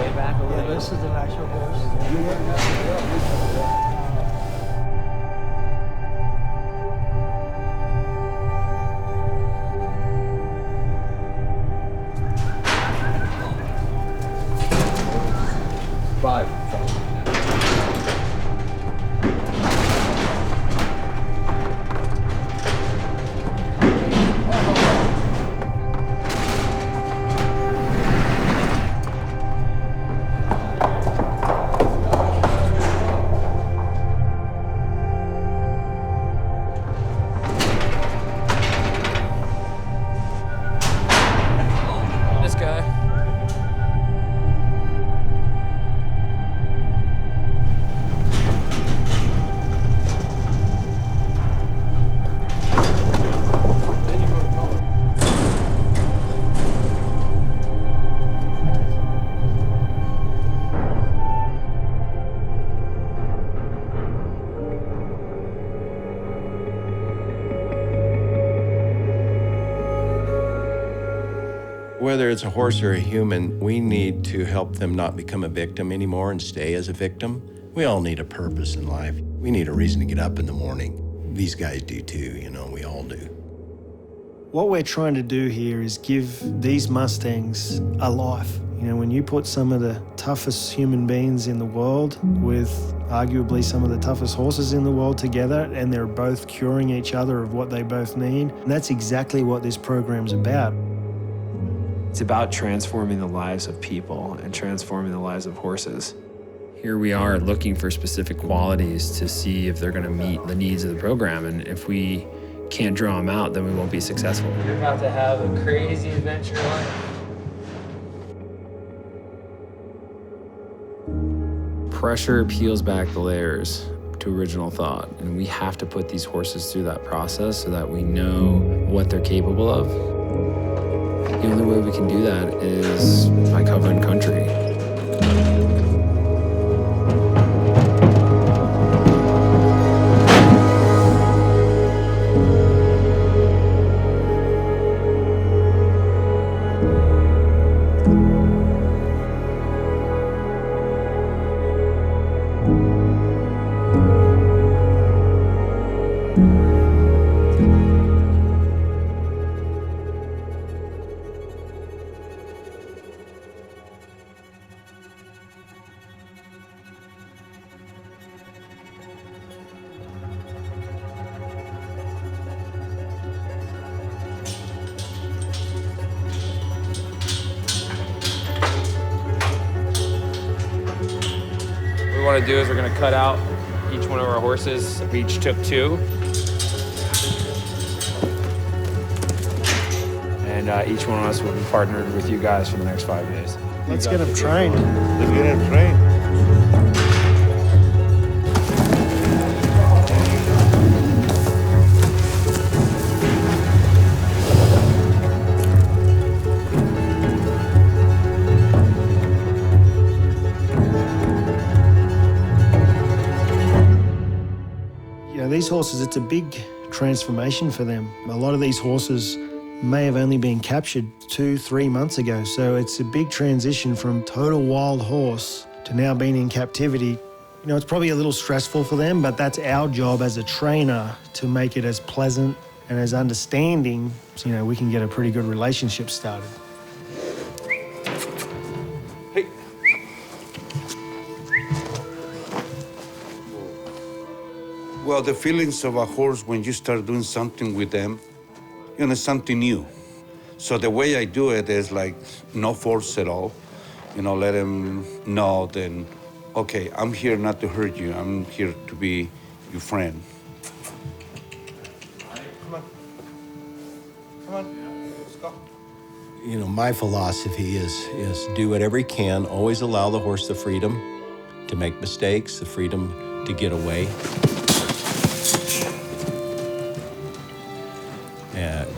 way back a little bit? This is an actual horse. Five. This guy. Whether it's a horse or a human, we need to help them not become a victim anymore and stay as a victim. We all need a purpose in life. We need a reason to get up in the morning. These guys do too, we all do. What we're trying to do here is give these Mustangs a life. When you put some of the toughest human beings in the world with arguably some of the toughest horses in the world together, and they're both curing each other of what they both need, and that's exactly what this program's about. It's about transforming the lives of people and transforming the lives of horses. Here we are looking for specific qualities to see if they're going to meet the needs of the program, and if we can't draw them out, then we won't be successful. You're about to have a crazy adventure life. Pressure peels back the layers to original thought, and we have to put these horses through that process so that we know what they're capable of. The only way we can do that is by covering country. What we want to do is we're going to cut out each one of our horses. We each took 2. And each one of us will be partnered with you guys for the next 5 days. Let's get them trained. Let's get them trained. These horses, it's a big transformation for them. A lot of these horses may have only been captured 2-3 months ago, so it's a big transition from total wild horse to now being in captivity. It's probably a little stressful for them, but that's our job as a trainer to make it as pleasant and as understanding so, we can get a pretty good relationship started. Hey. Well, the feelings of a horse when you start doing something with them, something new. So the way I do it is like no force at all. Let them know then, okay, I'm here not to hurt you. I'm here to be your friend. Come on. Come on, let's go. My philosophy is do whatever you can, always allow the horse the freedom to make mistakes, the freedom to get away.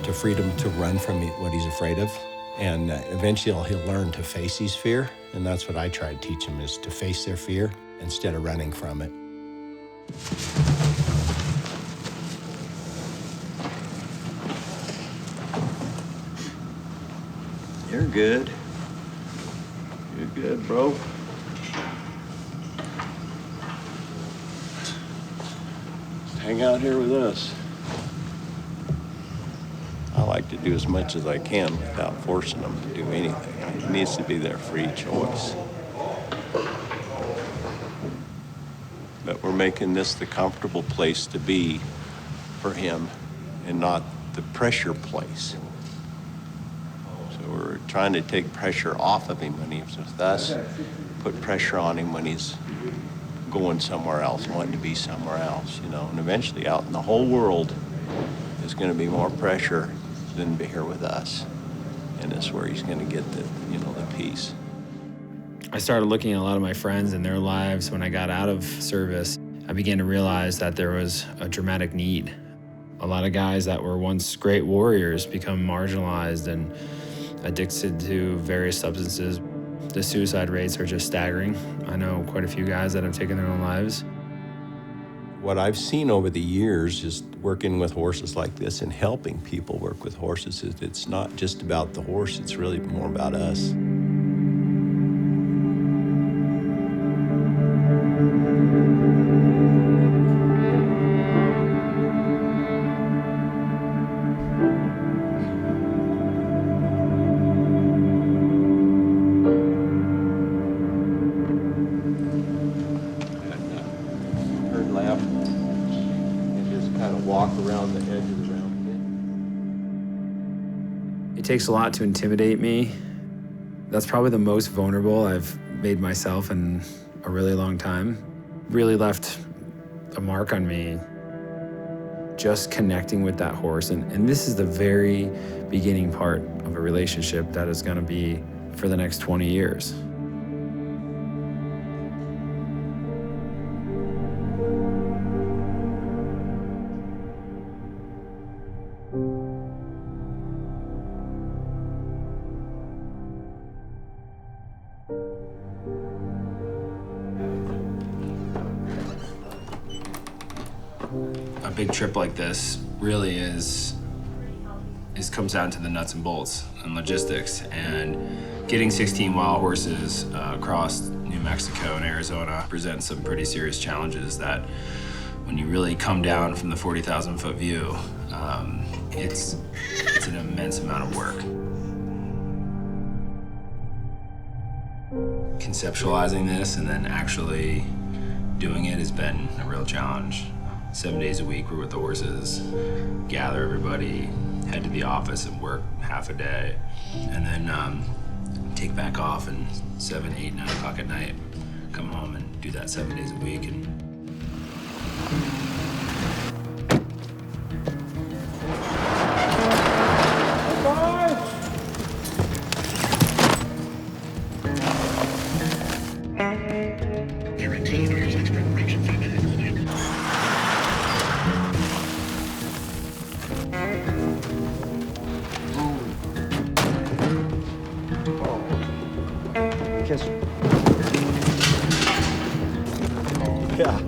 To freedom to run from what he's afraid of. And eventually he'll learn to face his fear. And that's what I try to teach him, is to face their fear instead of running from it. You're good. You're Good, bro. Just hang out here with us. I like to do as much as I can without forcing them to do anything. It needs to be their free choice. But we're making this the comfortable place to be for him and not the pressure place. So we're trying to take pressure off of him when he's with us, put pressure on him when he's going somewhere else, wanting to be somewhere else, you know. And eventually out in the whole world, there's going to be more pressure than be here with us. And that's where he's going to get the, you know, the peace. I started looking at a lot of my friends and their lives when I got out of service. I began to realize that there was a dramatic need. A lot of guys that were once great warriors become marginalized and addicted to various substances. The suicide rates are just staggering. I know quite a few guys that have taken their own lives. What I've seen over the years just working with horses like this and helping people work with horses is it's not just about the horse, it's really more about us. Turn left and just kind of walk around the edge of the round pit. It takes a lot to intimidate me. That's probably the most vulnerable I've made myself in a really long time. Really left a mark on me just connecting with that horse. And this is the very beginning part of a relationship that is going to be for the next 20 years. A big trip like this really comes down to the nuts and bolts and logistics, and getting 16 wild horses across New Mexico and Arizona presents some pretty serious challenges that when you really come down from the 40,000 foot view, it's an immense amount of work. Conceptualizing this and then actually doing it has been a real challenge. 7 days a week, we're with the horses, gather everybody, head to the office and work half a day, and then take back off and 7, 8, 9 o'clock at night, come home and do that 7 days a week. And Yeah.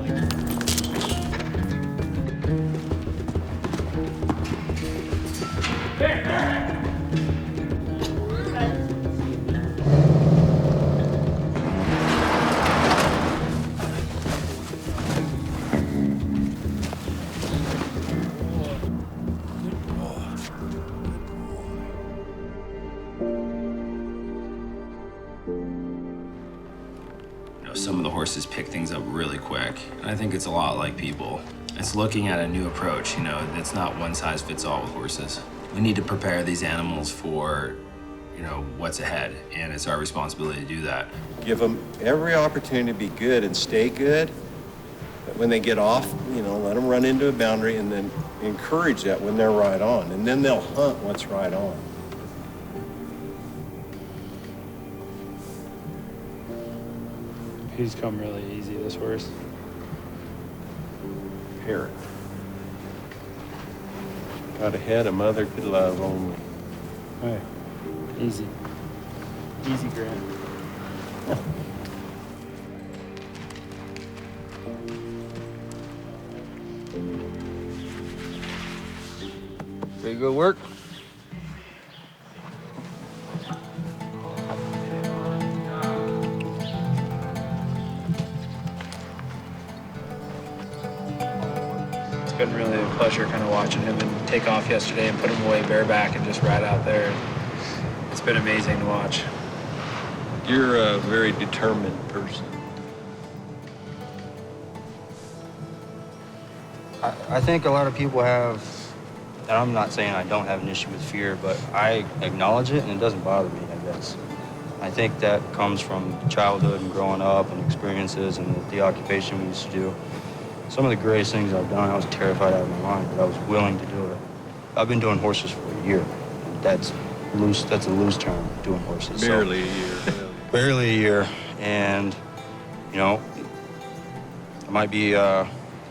some of the horses pick things up really quick. And I think it's a lot like people. It's looking at a new approach, you know, it's not one size fits all with horses. We need to prepare these animals for, you know, what's ahead, and it's our responsibility to do that. Give them every opportunity to be good and stay good. But when they get off, you know, let them run into a boundary and then encourage that when they're right on. And then they'll hunt what's right on. He's come really easy, this horse. Here. Got a head a mother could love only. Hey, easy. Easy, Grant. Pretty good work. been really a pleasure kind of watching him and take off yesterday and put him away bareback and just ride out there. It's been amazing to watch. You're a very determined person. I think a lot of people have, and I'm not saying I don't have an issue with fear, but I acknowledge it and it doesn't bother me, I guess. I think that comes from childhood and growing up and experiences and the occupation we used to do. Some of the greatest things I've done, I was terrified out of my mind, but I was willing to do it. I've been doing horses for a year. That's a loose term, doing horses. Barely a year. Barely a year. And, you know, I might be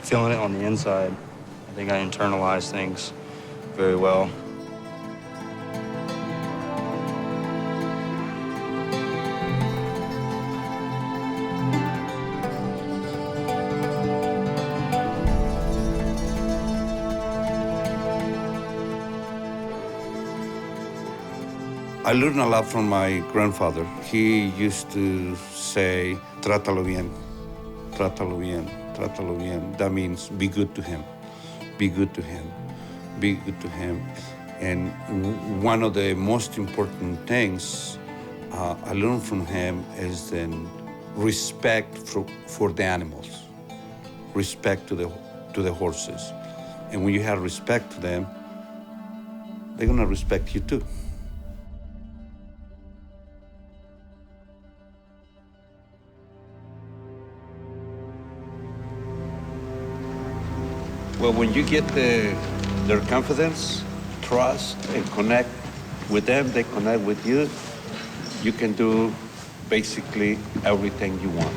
feeling it on the inside. I think I internalize things very well. I learned a lot from my grandfather. He used to say, trátalo bien, trátalo bien, trátalo bien. That means be good to him, be good to him, be good to him. And one of the most important things I learned from him is then respect for the animals, respect to the horses. And when you have respect to them, they're gonna respect you too. Well, when you get their confidence, trust, and connect with them, they connect with you, you can do basically everything you want.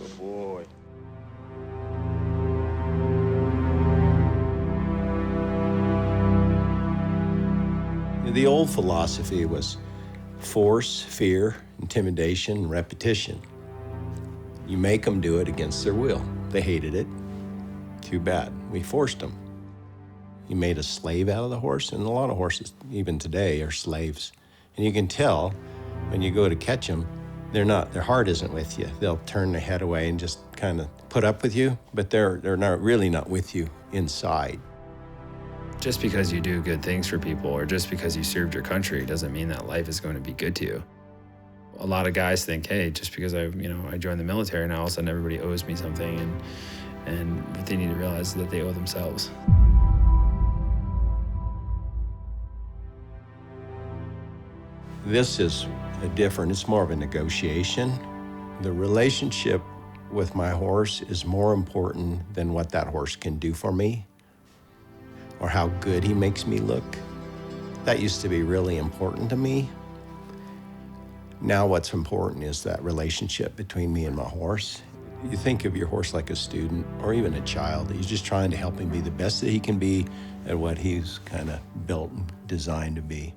Good boy. The old philosophy was force, fear, intimidation, and repetition. You make them do it against their will. They hated it. Too bad. We forced them. You made a slave out of the horse, and a lot of horses, even today, are slaves. And you can tell when you go to catch them, their heart isn't with you. They'll turn their head away and just kind of put up with you, but they're really not with you inside. Just because you do good things for people or just because you served your country doesn't mean that life is going to be good to you. A lot of guys think, hey, just because I joined the military, now all of a sudden everybody owes me something, and what they need to realize is that they owe themselves. This is it's more of a negotiation. The relationship with my horse is more important than what that horse can do for me or how good he makes me look. That used to be really important to me. Now what's important is that relationship between me and my horse. You think of your horse like a student or even a child. You're just trying to help him be the best that he can be at what he's kind of built and designed to be.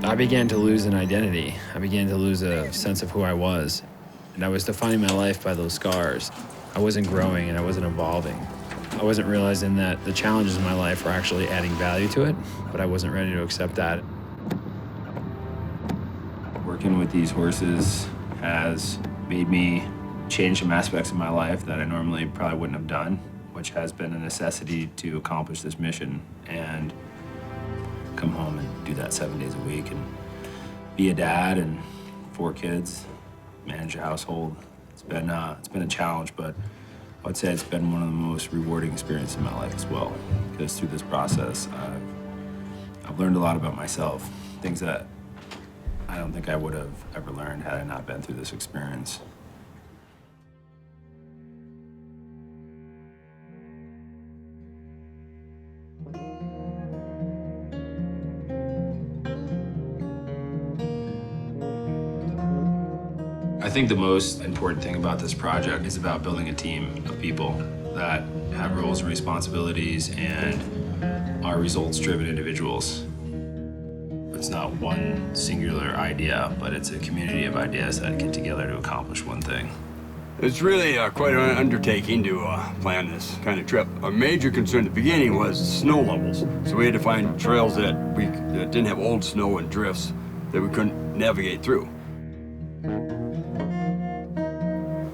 I began to lose an identity. I began to lose a sense of who I was. And I was defining my life by those scars. I wasn't growing and I wasn't evolving. I wasn't realizing that the challenges in my life were actually adding value to it, but I wasn't ready to accept that. Working with these horses has made me change some aspects of my life that I normally probably wouldn't have done, which has been a necessity to accomplish this mission and come home and do that 7 days a week and be a dad and 4 kids, manage a household. It's been a challenge, but I would say it's been one of the most rewarding experiences in my life as well. Because through this process, I've learned a lot about myself, things that I don't think I would have ever learned had I not been through this experience. I think the most important thing about this project is about building a team of people that have roles and responsibilities and are results-driven individuals. It's not one singular idea, but it's a community of ideas that get together to accomplish one thing. It's really quite an undertaking to plan this kind of trip. Our major concern at the beginning was snow levels. So we had to find trails that didn't have old snow and drifts that we couldn't navigate through.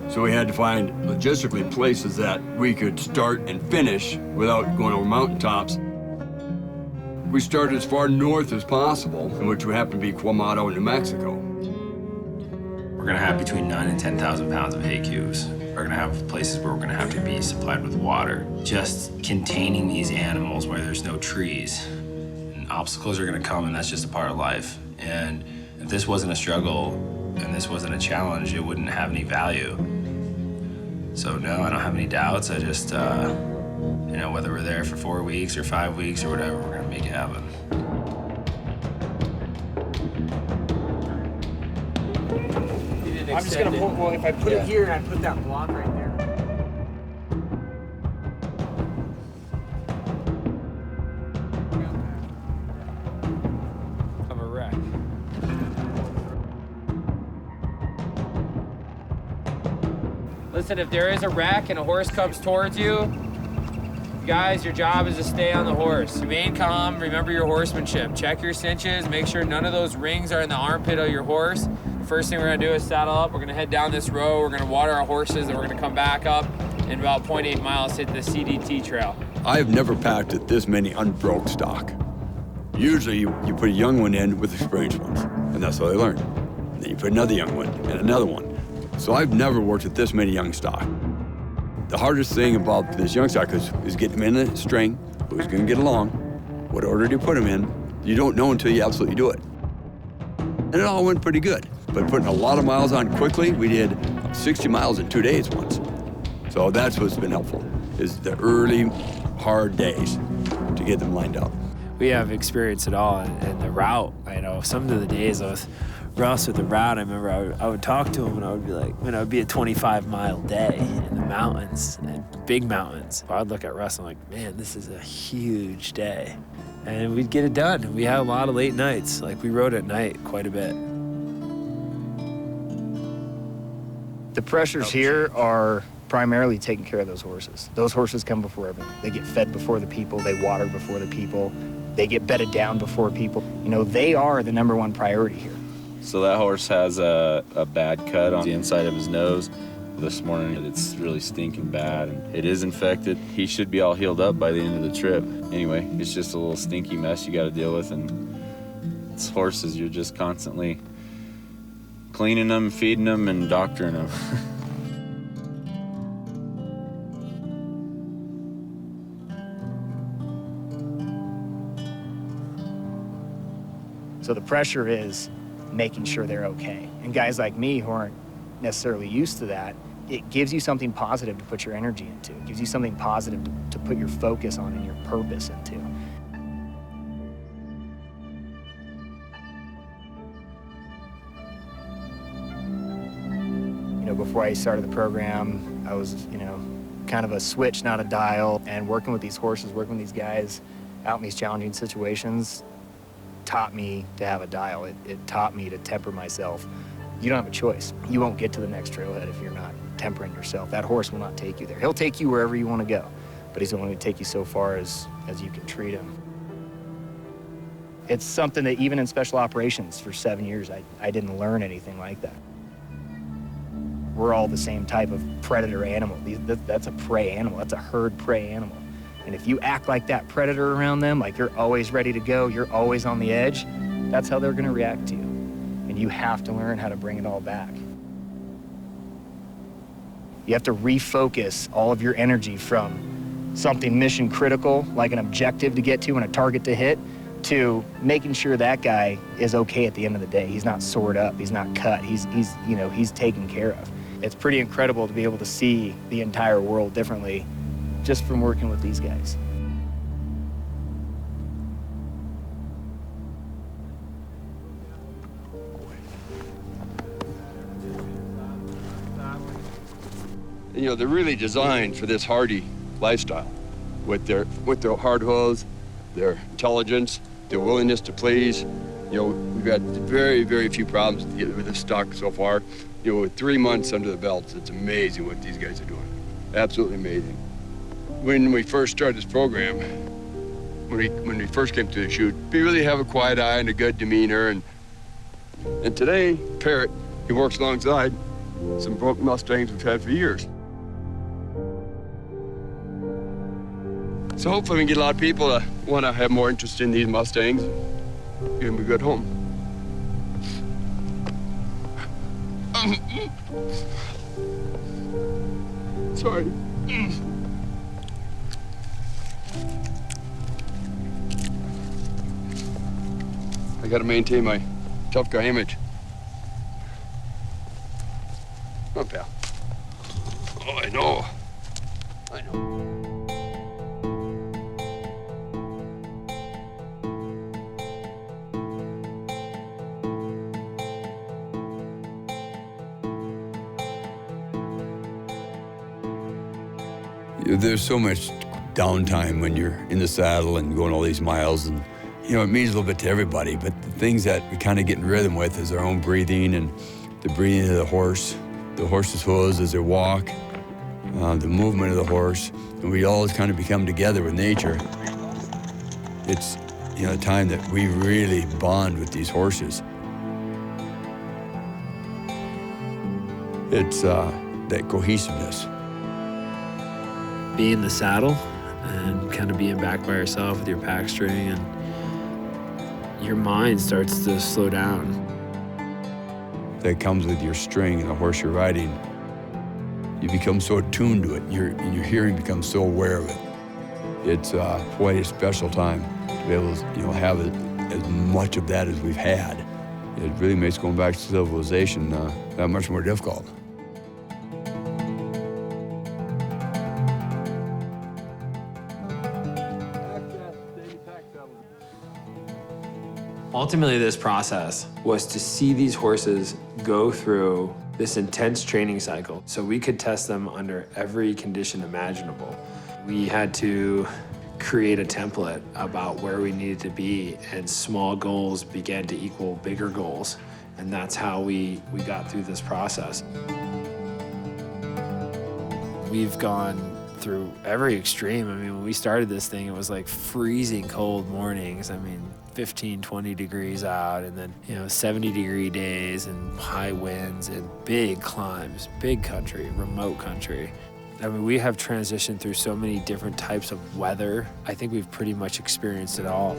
So we had to find logistically places that we could start and finish without going over mountaintops. We started as far north as possible, which would happen to be Quamato, New Mexico. We're gonna have between 9,000 and 10,000 pounds of hay cubes. We're gonna have places where we're gonna have to be supplied with water. Just containing these animals where there's no trees. And obstacles are gonna come, and that's just a part of life. And if this wasn't a struggle and this wasn't a challenge, it wouldn't have any value. So no, I don't have any doubts. I just, you know, whether we're there for 4 weeks or 5 weeks or whatever, we're gonna make it happen. I'm just gonna put, well, if I put it here and I put that block right there. Of a wreck. Listen, if there is a wreck and a horse comes towards you, guys, your job is to stay on the horse. Remain calm, remember your horsemanship. Check your cinches, make sure none of those rings are in the armpit of your horse. First thing we're gonna do is saddle up. We're gonna head down this road. We're gonna water our horses, and we're gonna come back up in about 0.8 miles, hit the CDT trail. I have never packed at this many unbroke stock. Usually you put a young one in with experienced ones, and that's how they learn. And then you put another young one and another one. So I've never worked with this many young stock. The hardest thing about this young stock is getting them in a string, who's gonna get along, what order do you put them in. You don't know until you absolutely do it. And it all went pretty good. But putting a lot of miles on quickly, we did 60 miles in 2 days once. So that's what's been helpful, is the early, hard days to get them lined up. We have experience at all in the route. I know some of the days with Russ with the route, I remember I would talk to him and I would be like, man, it would be a 25-mile day in the mountains, and big mountains. I'd look at Russ and I'm like, man, this is a huge day. And we'd get it done. We had a lot of late nights. Like, we rode at night quite a bit. The pressures here are primarily taking care of those horses. Those horses come before everything. They get fed before the people, they water before the people, they get bedded down before people. You know, they are the #1 priority here. So that horse has a bad cut on the inside of his nose. This morning it's really stinking bad, and it is infected. He should be all healed up by the end of the trip. Anyway, it's just a little stinky mess you got to deal with, and it's horses. You're just constantly cleaning them, feeding them, and doctoring them. So the pressure is making sure they're okay. And guys like me who aren't necessarily used to that, it gives you something positive to put your energy into. It gives you something positive to put your focus on and your purpose into. You know, before I started the program, I was, you know, kind of a switch, not a dial. And working with these horses, working with these guys out in these challenging situations taught me to have a dial. It taught me to temper myself. You don't have a choice. You won't get to the next trailhead if you're not tempering yourself. That horse will not take you there. He'll take you wherever you want to go, but he's only going to take you so far as you can treat him. It's something that even in special operations for 7 years, I didn't learn anything like that. We're all the same type of predator animal. That's a prey animal. That's a herd prey animal. And if you act like that predator around them, like you're always ready to go, you're always on the edge, that's how they're going to react to you. And you have to learn how to bring it all back. You have to refocus all of your energy from something mission critical, like an objective to get to and a target to hit, to making sure that guy is okay at the end of the day. He's not sored up, he's not cut, he's taken care of. It's pretty incredible to be able to see the entire world differently just from working with these guys. You know, they're really designed for this hardy lifestyle with their hard hooves, their intelligence, their willingness to please. You know, we've had very, very few problems with this stock so far. You know, with 3 months under the belt, it's amazing what these guys are doing. Absolutely amazing. When we first started this program, when we first came to the shoot, we really have a quiet eye and a good demeanor. And today, Parrot, he works alongside some broke Mustangs we've had for years. So hopefully we can get a lot of people to want to have more interest in these Mustangs, give them a good home. Sorry. I gotta maintain my tough guy image. Come on, pal. Oh, I know. I know. There's so much downtime when you're in the saddle and going all these miles, and you know, it means a little bit to everybody, but the things that we kind of get in rhythm with is our own breathing and the breathing of the horse's hooves as they walk, the movement of the horse, and we all kind of become together with nature. It's, you know, a time that we really bond with these horses. It's that cohesiveness. Being in the saddle and kind of being back by yourself with your pack string, and your mind starts to slow down. That comes with your string and the horse you're riding. You become so attuned to it, and your hearing becomes so aware of it. It's quite a special time to be able to, you know, have as much of that as we've had. It really makes going back to civilization that much more difficult. Ultimately, this process was to see these horses go through this intense training cycle so we could test them under every condition imaginable. We had to create a template about where we needed to be, and small goals began to equal bigger goals. And that's how we got through this process. We've gone through every extreme. I mean, when we started this thing, it was like freezing cold mornings. I mean, 15, 20 degrees out, and then, you know, 70-degree days and high winds and big climbs, big country, remote country. I mean, we have transitioned through so many different types of weather. I think we've pretty much experienced it all.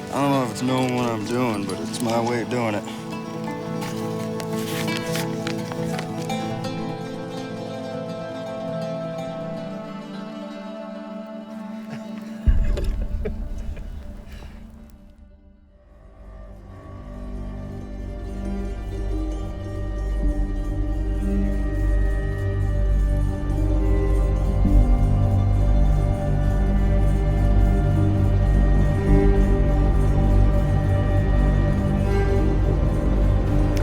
I don't know if it's knowing what I'm doing, but it's my way of doing it.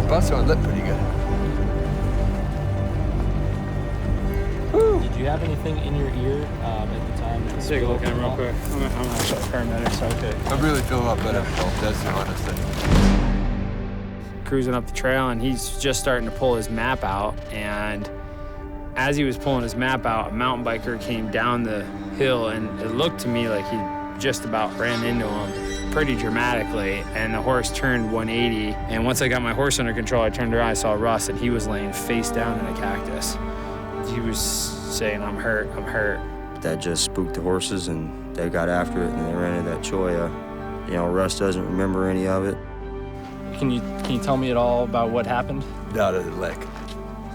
Busts on lip pretty good. Did you have anything in your ear at the time? Let's take a look at him real quick. I'm actually a paramedic, so okay. I really feel a lot better. That's the honest thing. Cruising up the trail, and he's just starting to pull his map out. And as he was pulling his map out, a mountain biker came down the hill, and it looked to me like he just about ran into him pretty dramatically, and the horse turned 180. And once I got my horse under control, I turned around, I saw Russ, and he was laying face down in a cactus. He was saying, "I'm hurt, I'm hurt." That just spooked the horses, and they got after it, and they ran into that cholla. You know, Russ doesn't remember any of it. Can you tell me at all about what happened? Not a lick.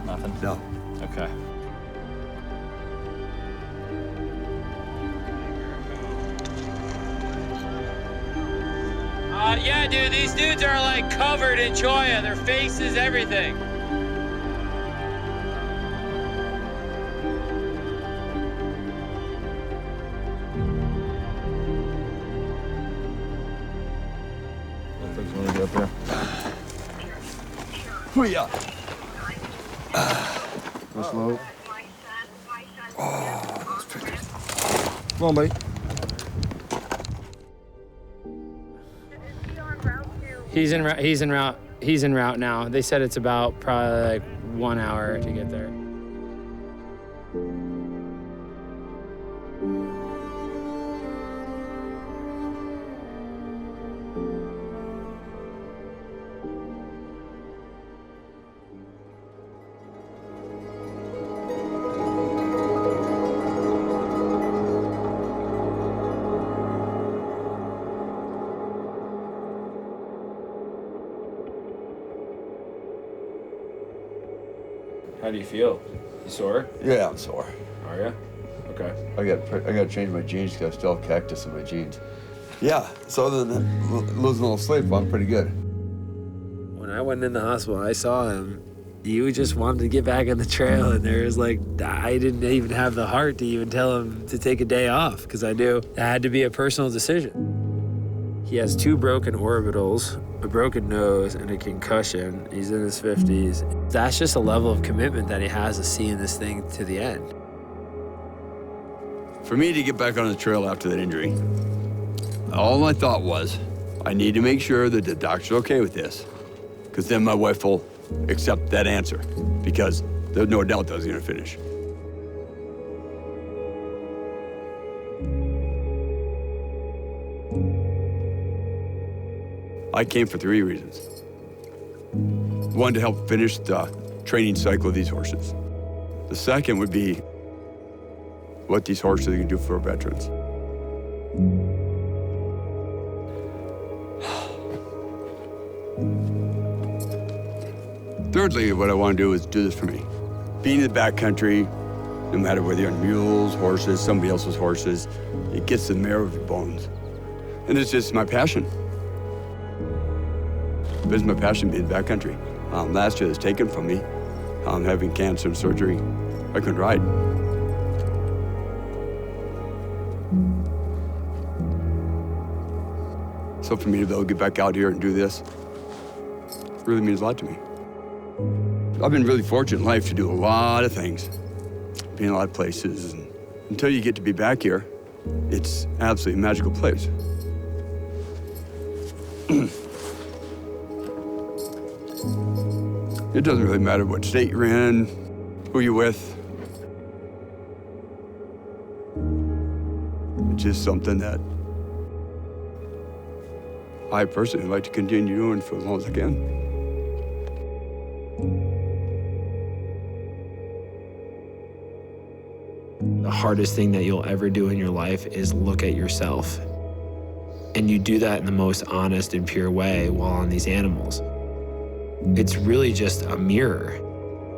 Nothing. No. Okay. Yeah, dude, these dudes are like covered in choya. Their faces, everything. Hoo-yah. Go slow. Oh, those pictures. Come on, buddy. He's en route now. They said it's about probably like 1 hour to get there. How do you feel? You sore? Yeah, I'm sore. Are you? Okay. I got to change my jeans because I still have cactus in my jeans. Yeah, so other than losing a little sleep, I'm pretty good. When I went in the hospital, I saw him. You just wanted to get back on the trail, and there was like, I didn't even have the heart to even tell him to take a day off because I knew it had to be a personal decision. He has 2 broken orbitals, a broken nose, and a concussion. He's in his 50s. That's just a level of commitment that he has to seeing this thing to the end. For me to get back on the trail after that injury, all I thought was, I need to make sure that the doctor's okay with this, because then my wife will accept that answer, because there's no doubt that I was going to finish. I came for 3 reasons. 1, to help finish the training cycle of these horses. The second would be what these horses can do for our veterans. Thirdly, what I want to do is do this for me. Being in the backcountry, no matter whether you're on mules, horses, somebody else's horses, it gets the marrow of your bones. And it's just my passion. It's my passion being in the backcountry. Last year it was taken from me. Having cancer and surgery, I couldn't ride. So for me to be able to get back out here and do this really means a lot to me. I've been really fortunate in life to do a lot of things, be in a lot of places, and until you get to be back here, it's absolutely a magical place. It doesn't really matter what state you're in, who you're with. It's just something that I personally like to continue doing for as long as I can. The hardest thing that you'll ever do in your life is look at yourself. And you do that in the most honest and pure way while on these animals. It's really just a mirror.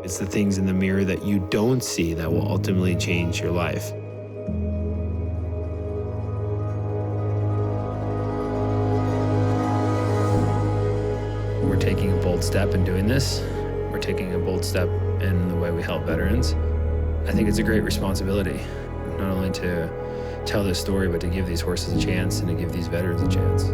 It's the things in the mirror that you don't see that will ultimately change your life. We're taking a bold step in doing this. We're taking a bold step in the way we help veterans. I think it's a great responsibility, not only to tell this story, but to give these horses a chance and to give these veterans a chance.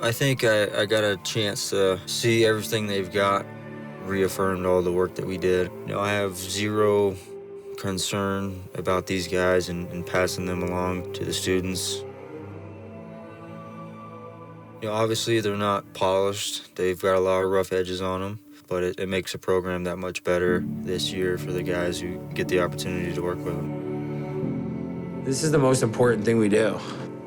I think I got a chance to see everything they've got, reaffirmed all the work that we did. You know, I have zero concern about these guys and passing them along to the students. You know, obviously they're not polished. They've got a lot of rough edges on them, but it makes the program that much better this year for the guys who get the opportunity to work with them. This is the most important thing we do.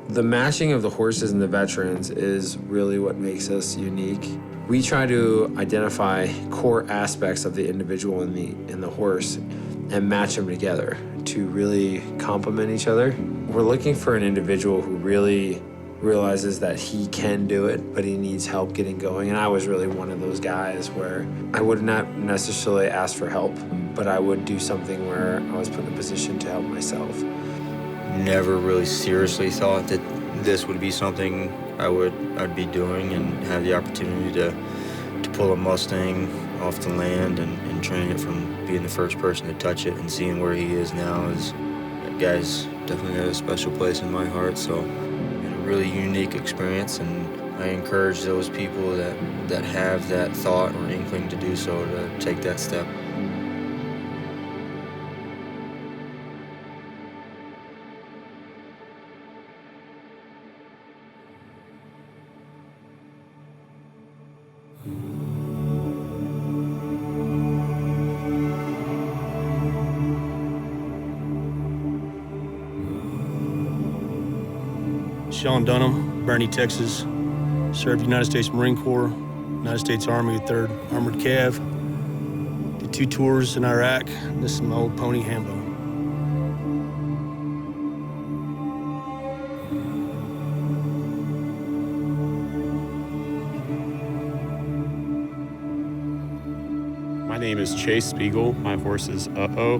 The matching of the horses and the veterans is really what makes us unique. We try to identify core aspects of the individual in the horse and match them together to really complement each other. We're looking for an individual who really realizes that he can do it, but he needs help getting going. And I was really one of those guys where I would not necessarily ask for help, but I would do something where I was put in a position to help myself. Never really seriously thought that this would be something I'd be doing and have the opportunity to pull a Mustang off the land and train it from being the first person to touch it and seeing where he is now. That guy's definitely got a special place in my heart, so a really unique experience, and I encourage those people that have that thought or inkling to do so to take that step. Sean Dunham, Bernie, Texas. Served United States Marine Corps, United States Army, 3rd Armored Cav. Did 2 tours in Iraq. This is my old pony, Hambo. My name is Chase Spiegel. My horse is Uh-Oh.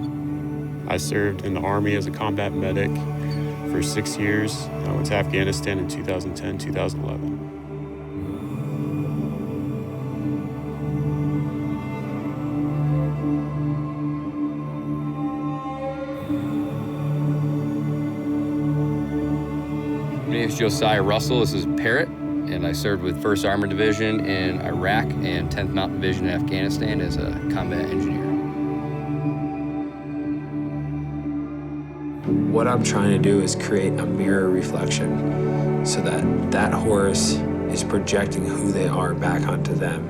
I served in the Army as a combat medic for 6 years. I went to Afghanistan in 2010, 2011. My name is Josiah Russell. This is Parrot, and I served with 1st Armored Division in Iraq and 10th Mountain Division in Afghanistan as a combat engineer. What I'm trying to do is create a mirror reflection so that that horse is projecting who they are back onto them.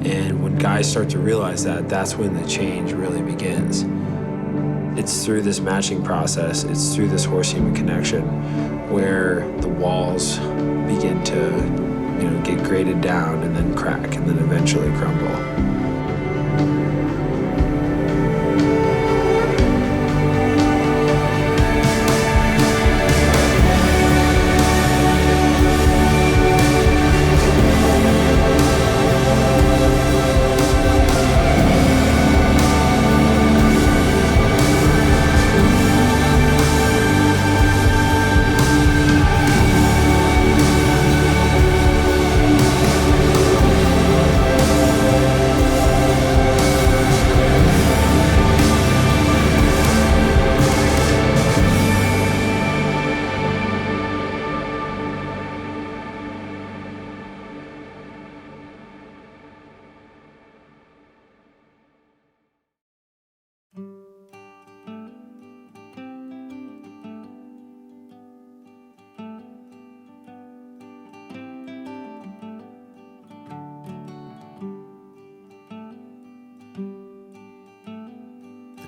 And when guys start to realize that, that's when the change really begins. It's through this matching process, it's through this horse-human connection where the walls begin to, get graded down and then crack and then eventually crumble.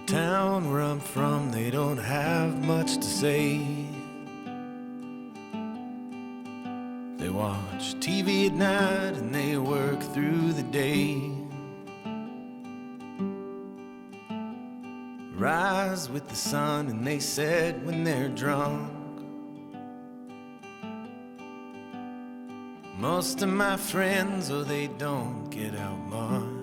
Town where I'm from, they don't have much to say. They watch TV at night and they work through the day. Rise with the sun and they set when they're drunk. Most of my friends, oh, they don't get out much.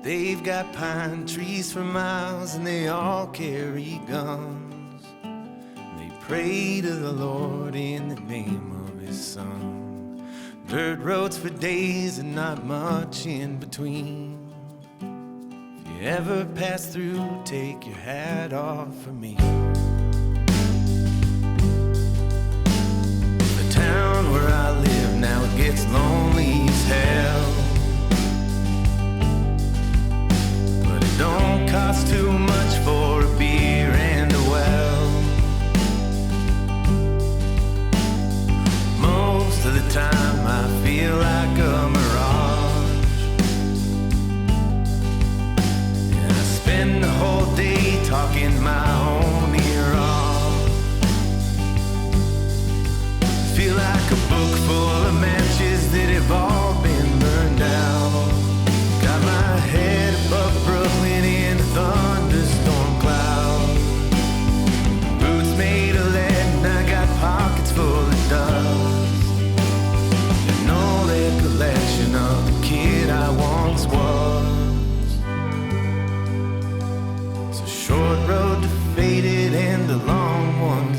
They've got pine trees for miles and they all carry guns. They pray to the Lord in the name of His Son. Dirt roads for days and not much in between. If you ever pass through, take your hat off for me. The town where I live now, it gets lonely as hell. Don't cost too much for a beer and a well. singing my own ear off. Feel like a book full of matches that have all been burned out. Got my head above Brooklyn in a thunderstorm cloud. Boots made of lead and I got pockets full of dust. An old recollection of the kid I once was. It's a short road to faded and a long one